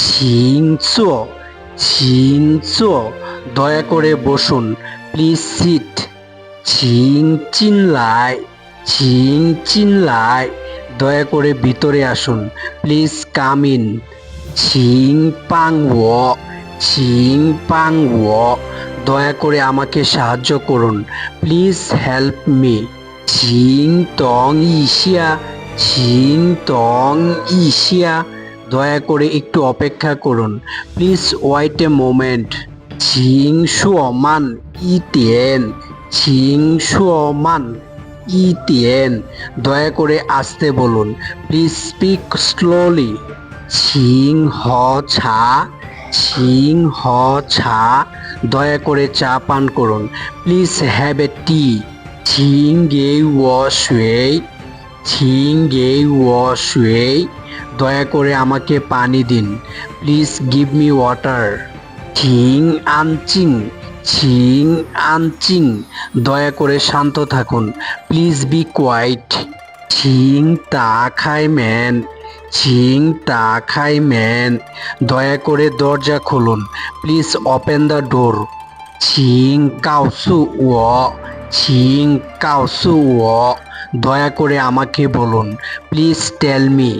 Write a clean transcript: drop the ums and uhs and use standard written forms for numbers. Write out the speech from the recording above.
ছিংচো ছিংচো দয়া করে বসুন, প্লিজ সিট। ছিং চিনলাই ছিং চিনলাই দয়া করে ভিতরে আসুন, please come in. Sing পাংও Sing পাংও দয়া করে আমাকে সাহায্য করুন, প্লিজ হেল্প মি। ছিং টং ইশিয়া ছিং টং ইশিয়া দয়া করে একটু অপেক্ষা করুন, please wait a moment. Sing শুয়মান ইতেন Sing শুয়মান ইতেন দয়া করে আসতে বলুন, প্লিজ স্পিক স্লোলি। ছিং হ ছা ছিং হ ছা দয়া করে চা পান করুন, প্লিজ হ্যাভ এ টি। ছিং গে ও শুয়েই ছিং গে ও শুয়েই দয়া করে আমাকে পানি দিন, please give me water. Sing আনচিং Sing আনচিং দয়া করে শান্ত থাকুন, প্লিজ বি কোয়াইট। ছিং তা খাই ম্যান ছিং তা খাই ম্যান দয়া করে দরজা খুলুন, please open the door. Sing কাওসু ও ছিং কাওসু ও দয়া করে আমাকে বলুন, প্লিজ টেল মি।